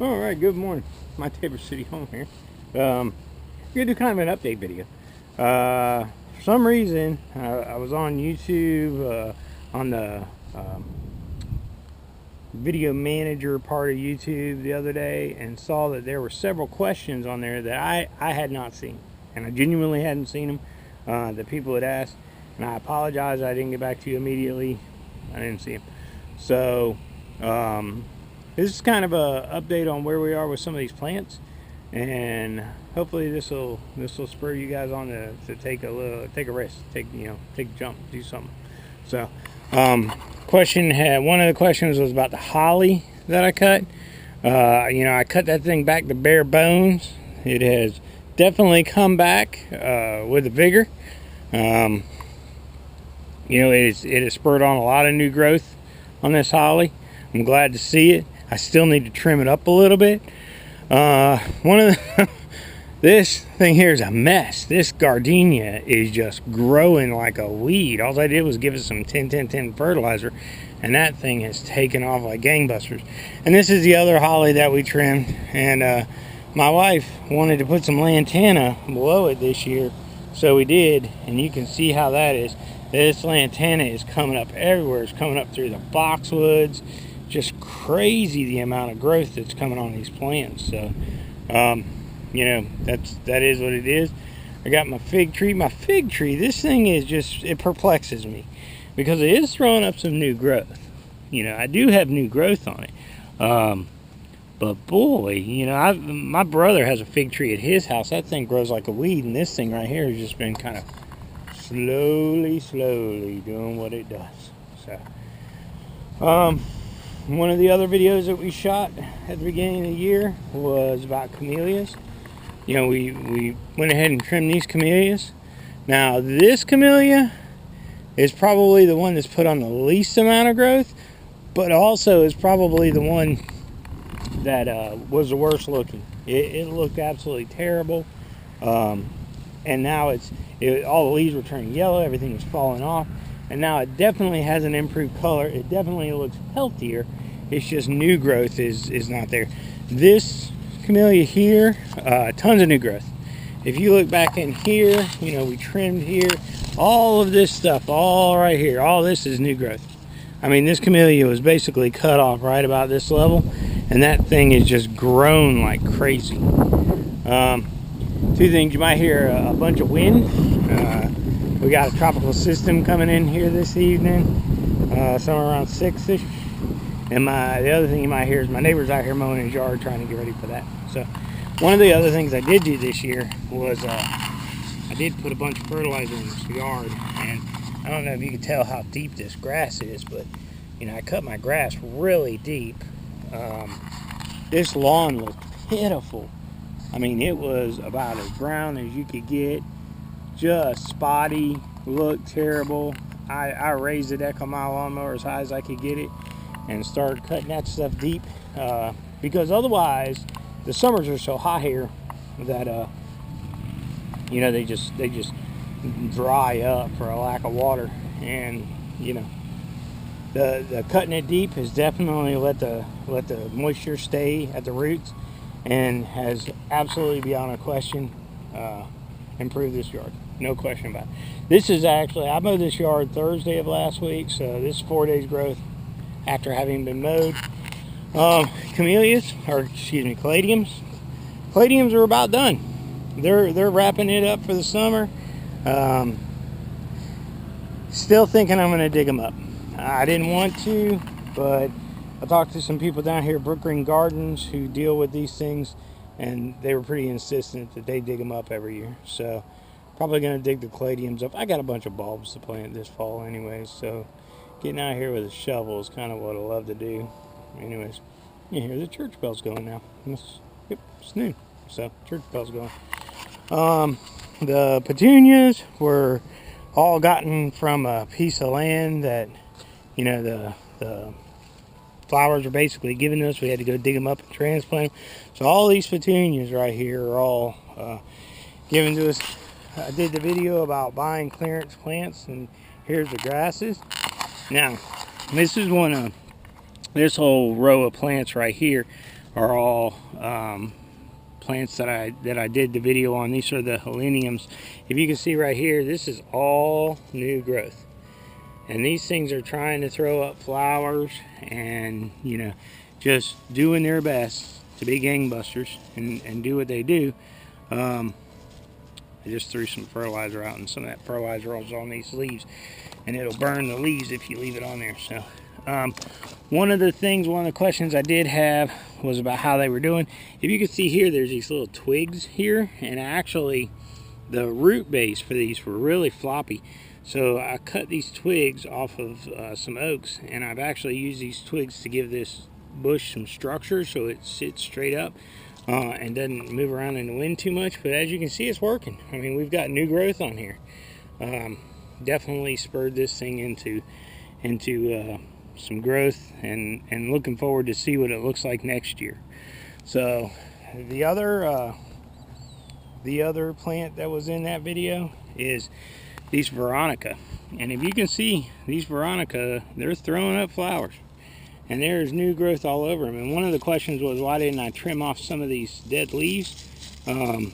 All right, good morning. My Tabor City home here. I'm gonna do kind of an update video. For some reason, I was on YouTube on the video manager part of YouTube the other day and saw that there were several questions on there that I had not seen, and I genuinely hadn't seen them. That people had asked, and I apologize I didn't get back to you immediately. I didn't see them. So this is kind of a update on where we are with some of these plants, and hopefully this will spur you guys on to take a risk, take a jump, do something. So one of the questions was about the holly that I cut. I cut that thing back to bare bones. It has definitely come back with a vigor. It has spurred on a lot of new growth on this holly. I'm glad to see it. I still need to trim it up a little bit. This thing here is a mess. This gardenia is just growing like a weed. All I did was give it some 10-10-10 fertilizer, and that thing has taken off like gangbusters. And this is the other holly that we trimmed, and my wife wanted to put some lantana below it this year, so we did, and you can see how that is. This lantana is coming up everywhere. It's coming up through the boxwoods. Just crazy the amount of growth that's coming on these plants. So that is what it is. I got my fig tree. This thing is just, it perplexes me because it is throwing up some new growth. I do have new growth on it, but boy, my brother has a fig tree at his house. That thing grows like a weed, and this thing right here has just been kind of slowly doing what it does. So one of the other videos that we shot at the beginning of the year was about camellias. We went ahead and trimmed these camellias. Now this camellia is probably the one that's put on the least amount of growth, but also is probably the one that was the worst looking. It looked absolutely terrible, and now all the leaves were turning yellow, everything was falling off, and now it definitely has an improved color. It definitely looks healthier. It's just new growth is not there. This camellia here, tons of new growth. If you look back in here, we trimmed here, all of this stuff, all right here, all this is new growth. I mean, this camellia was basically cut off right about this level, and that thing is just grown like crazy. Two things: you might hear a bunch of wind. We got a tropical system coming in here this evening, somewhere around 6-ish. And the other thing you might hear is my neighbor's out here mowing his yard, trying to get ready for that. So one of the other things I did do this year was I did put a bunch of fertilizer in this yard, and I don't know if you can tell how deep this grass is, but I cut my grass really deep. This lawn looked pitiful. I mean, it was about as brown as you could get, just spotty, looked terrible. I raised the deck on my lawnmower as high as I could get it and started cutting that stuff deep, because otherwise the summers are so hot here that they just dry up for a lack of water. And the cutting it deep has definitely let the moisture stay at the roots, and has absolutely, beyond a question, improved this yard. No question about it. This is actually, I mowed this yard Thursday of last week, so this is 4 days growth after having been mowed. Caladiums are about done. They're wrapping it up for the summer. Still thinking I'm going to dig them up. I didn't want to, but I talked to some people down here at Brook Green Gardens who deal with these things, and they were pretty insistent that they dig them up every year. So probably going to dig the caladiums up. I got a bunch of bulbs to plant this fall anyways, so getting out here with a shovel is kind of what I love to do. Anyways, you hear the church bells going now. Yep, it's noon, so church bells going. The petunias were all gotten from a piece of land that, the flowers are basically giving us. We had to go dig them up and transplant them. So all these petunias right here are all given to us. I did the video about buying clearance plants, and here's the grasses. Now, this is this whole row of plants right here are all plants that I did the video on. These are the Heleniums. If you can see right here, this is all new growth. And these things are trying to throw up flowers and, you know, just doing their best to be gangbusters and do what they do. I just threw some fertilizer out, and some of that fertilizer was on these leaves, and it'll burn the leaves if you leave it on there. So one of the questions I did have was about how they were doing. If you can see here, there's these little twigs here, and actually the root base for these were really floppy. So I cut these twigs off of some oaks, and I've actually used these twigs to give this bush some structure so it sits straight up and doesn't move around in the wind too much. But as you can see, it's working. I mean, we've got new growth on here. Definitely spurred this thing into some growth, and looking forward to see what it looks like next year. So the other plant that was in that video is these Veronica. And if you can see, these Veronica, they're throwing up flowers, and there's new growth all over them. And one of the questions was, why didn't I trim off some of these dead leaves? You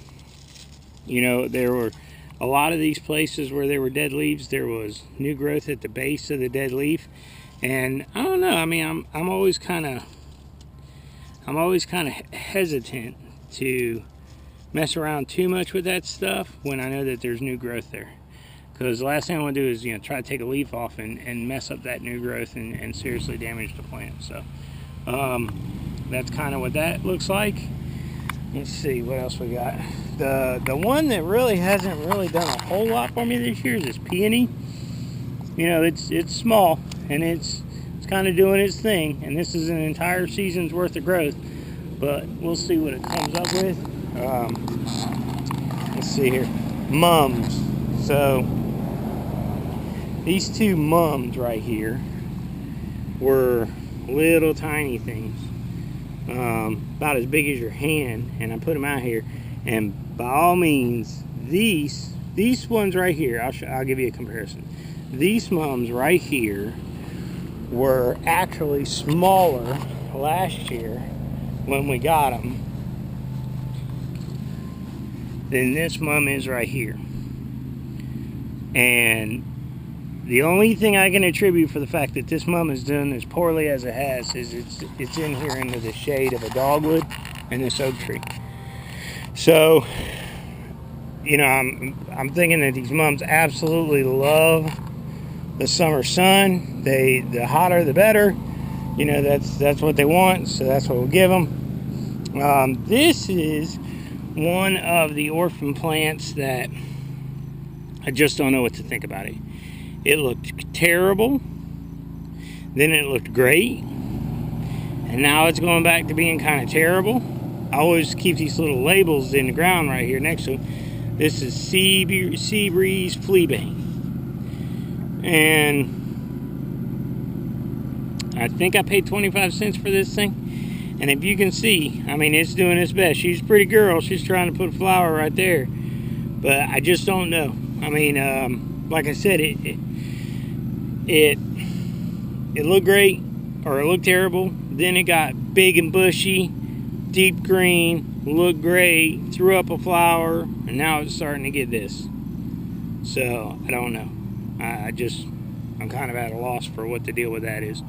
know, there were a lot of these places where there were dead leaves, there was new growth at the base of the dead leaf. And I don't know, I mean, I'm always kind of hesitant to mess around too much with that stuff when I know that there's new growth there. Because the last thing I want to do is, you know, try to take a leaf off and mess up that new growth and seriously damage the plant. So that's kind of what that looks like. Let's see what else we got. The one that really hasn't really done a whole lot for me this year is this peony. You know, it's small, and it's kind of doing its thing, and this is an entire season's worth of growth, but we'll see what it comes up with. Let's see here, mums. So these two mums right here were little tiny things, about as big as your hand, and I put them out here. And by all means, these ones right here, I'll give you a comparison. These mums right here were actually smaller last year when we got them than this mum is right here. And the only thing I can attribute for the fact that this mum is doing as poorly as it has is it's in here into the shade of a dogwood and this oak tree. So, you know, I'm thinking that these mums absolutely love the summer sun. The hotter the better. You know, that's what they want, so that's what we'll give them. This is one of the orphan plants that I just don't know what to think about it. It looked terrible, then it looked great, and now it's going back to being kind of terrible. I always keep these little labels in the ground right here next to it. This is Sea Breeze Fleabane. And I think I paid 25 cents for this thing. And if you can see, I mean, it's doing its best. She's a pretty girl. She's trying to put a flower right there. But I just don't know. I mean, like I said, it looked great, or it looked terrible. Then it got big and bushy, deep green, looked great, threw up a flower, and now it's starting to get this. So, I don't know. I'm kind of at a loss for what the deal with that is.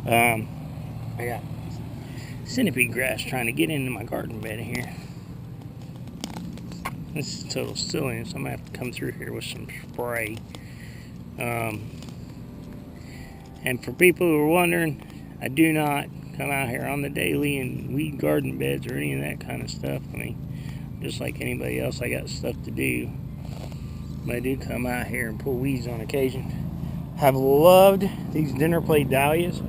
I got centipede grass trying to get into my garden bed here. This is total silliness. I'm going to have to come through here with some spray. And for people who are wondering, I do not come out here on the daily and weed garden beds or any of that kind of stuff. I mean, just like anybody else, I got stuff to do. But I do come out here and pull weeds on occasion. Have loved these dinner plate dahlias.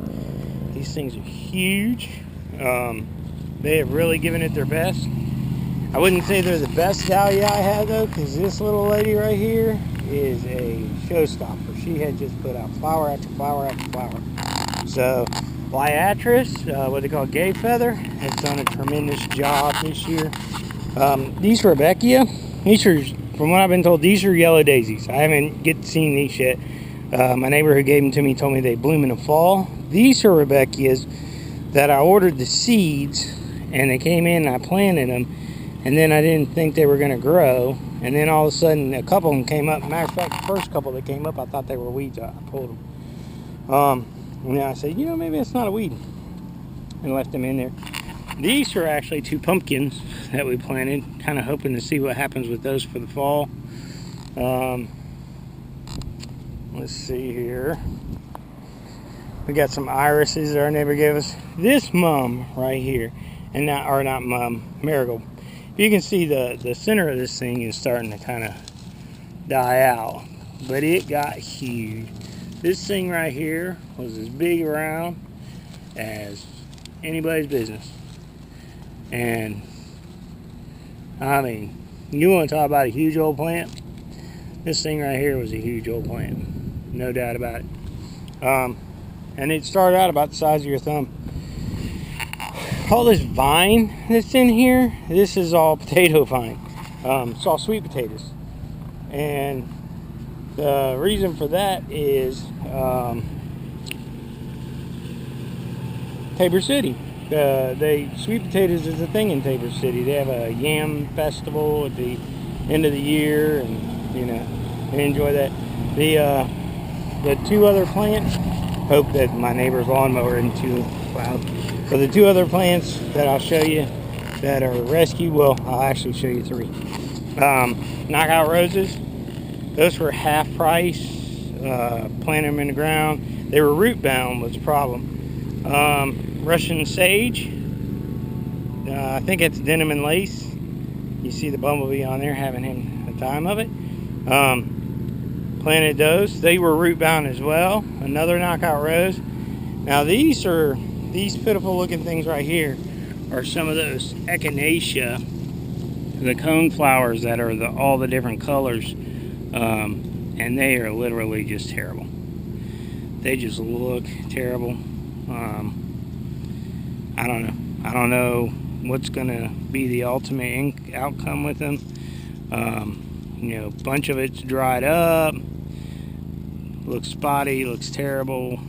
These things are huge. They have really given it their best. I wouldn't say they're the best dahlia I have though, because this little lady right here is a showstopper. She had just put out flower after flower after flower. So Liatris, what they call gay feather, has done a tremendous job this year. These Rebecca, these are, from what I've been told, these are yellow daisies. I haven't seen these yet. My neighbor who gave them to me told me they bloom in the fall. These are Rebecca's that I ordered the seeds, and they came in and I planted them, and then I didn't think they were going to grow, and then all of a sudden a couple of them came up. Matter of fact, the first couple that came up, I thought they were weeds. I pulled them. And then I said, you know, maybe it's not a weed, and left them in there. These are actually 2 pumpkins that we planted, kind of hoping to see what happens with those for the fall. Let's see here. We got some irises that our neighbor gave us. This mum right here, and not, or not mum, marigold. You can see the center of this thing is starting to kind of die out, but it got huge. This thing right here was as big around as anybody's business. And I mean, you want to talk about a huge old plant? This thing right here was a huge old plant, no doubt about it. And it started out about the size of your thumb. All this vine that's in here, this is all potato vine. It's all sweet potatoes. And the reason for that is Tabor City. Sweet potatoes is a thing in Tabor City. They have a yam festival at the end of the year, and you know, they enjoy that. The 2 other plants, hope that my neighbor's lawnmower isn't too loud. So the 2 other plants that I'll show you that are rescued, well, I'll actually show you 3. Knockout roses, those were half price. Planted them in the ground. They were root bound was the problem. Russian sage, I think it's denim and lace. You see the bumblebee on there having him the time of it. Planted those. They were root bound as well. Another knockout rose. Now these pitiful looking things right here are some of those echinacea, the cone flowers that are all the different colors, and they are literally just terrible. They just look terrible. I don't know what's gonna be the ultimate outcome with them. You know, a bunch of it's dried up, looks spotty, looks terrible.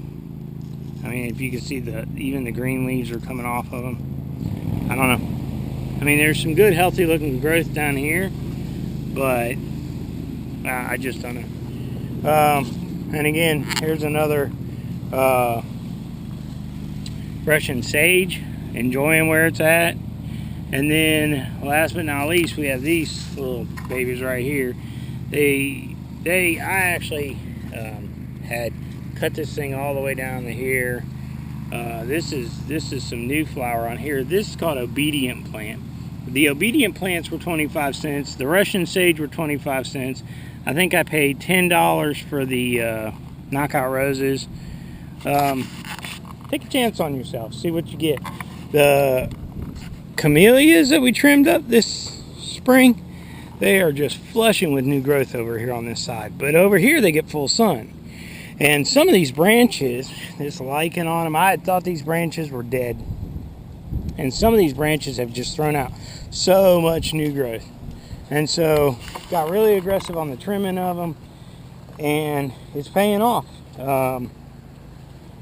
I mean, if you can see even the green leaves are coming off of them. I don't know. I mean, there's some good healthy looking growth down here, but I just don't know. And again, here's another Russian sage, enjoying where it's at. And then last but not least, we have these little babies right here. I actually had cut this thing all the way down to here. This is some new flower on here. This is called obedient plant. The obedient plants were 25 cents. The Russian sage were 25 cents. I think I paid $10 for the knockout roses. Take a chance on yourself. See what you get. The camellias that we trimmed up this spring, they are just flushing with new growth over here on this side. But over here they get full sun. And some of these branches, this lichen on them, I had thought these branches were dead. And some of these branches have just thrown out so much new growth. And so got really aggressive on the trimming of them, and it's paying off.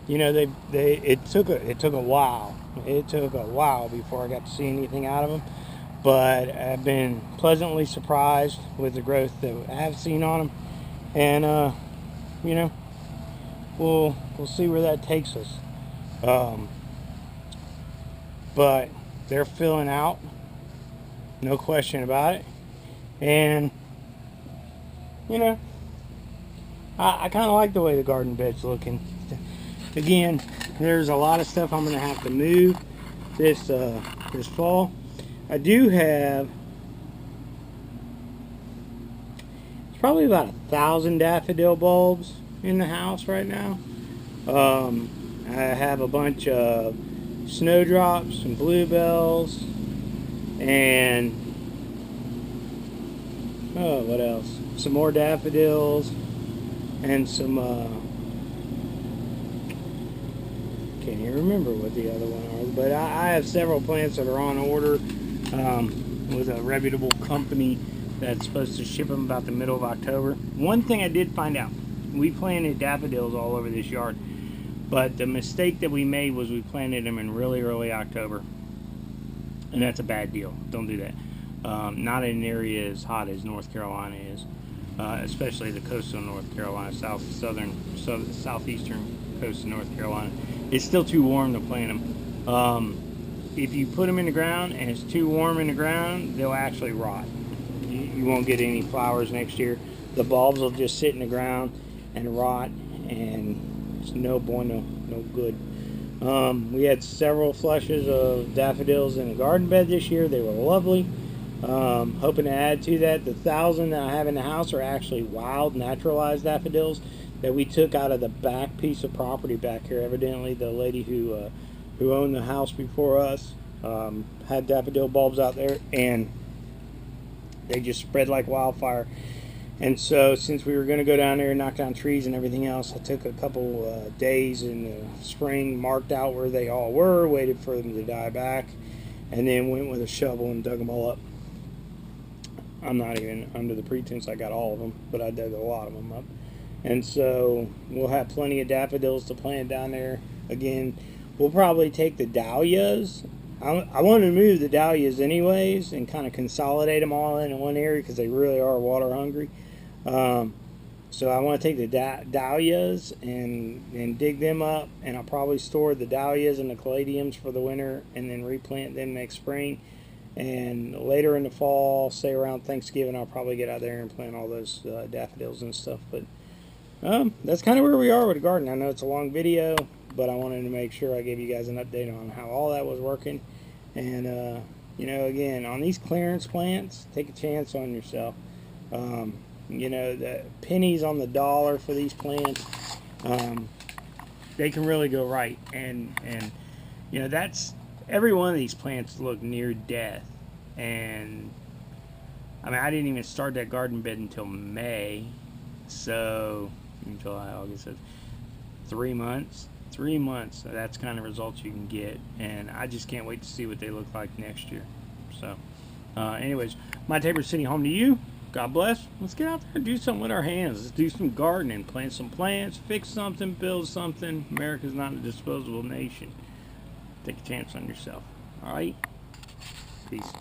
You know, it took a while. It took a while before I got to see anything out of them, but I've been pleasantly surprised with the growth that I have seen on them, and you know, we'll see where that takes us. But they're filling out, no question about it, and you know, I kind of like the way the garden bed's looking. Again, there's a lot of stuff I'm going to have to move this fall. I do have, it's probably about 1,000 daffodil bulbs in the house right now. I have a bunch of snowdrops and bluebells, and what else? Some more daffodils, and some can't even remember what the other one was, but I have several plants that are on order with a reputable company that's supposed to ship them about the middle of October. One thing I did find out, we planted daffodils all over this yard, but the mistake that we made was we planted them in really early October. and that's a bad deal. Don't do that. Not in an area as hot as North Carolina is, especially the coastal North Carolina, southeastern coast of North Carolina. It's still too warm to plant them. If you put them in the ground and it's too warm in the ground, they'll actually rot. You won't get any flowers next year. The bulbs will just sit in the ground and rot, and it's no bueno, no good. We had several flushes of daffodils in the garden bed this year. They were lovely. Hoping to add to that. The 1,000 that I have in the house are actually wild, naturalized daffodils that we took out of the back piece of property back here. Evidently, the lady who owned the house before us had daffodil bulbs out there, and they just spread like wildfire. And so, since we were going to go down there and knock down trees and everything else, I took a couple days in the spring, marked out where they all were, waited for them to die back, and then went with a shovel and dug them all up. I'm not even under the pretense I got all of them, but I dug a lot of them up. And so we'll have plenty of daffodils to plant down there. Again, we'll probably take the dahlias. I want to move the dahlias anyways and kind of consolidate them all in one area because they really are water hungry. So I want to take the dahlias and dig them up, and I'll probably store the dahlias and the caladiums for the winter and then replant them next spring. And later in the fall, say around Thanksgiving, I'll probably get out there and plant all those daffodils and stuff. But that's kind of where we are with the garden. I know it's a long video, but I wanted to make sure I gave you guys an update on how all that was working. And, you know, again, on these clearance plants, take a chance on yourself. You know, the pennies on the dollar for these plants, they can really go right. And you know, that's... Every one of these plants look near death, and I mean, I didn't even start that garden bed until May, so July, August, 3 months. 3 months. So that's kind of results you can get, and I just can't wait to see what they look like next year. So, anyways, my Tabor City home to you. God bless. Let's get out there and do something with our hands. Let's do some gardening, plant some plants, fix something, build something. America's not a disposable nation. Take a chance on yourself. All right? Peace.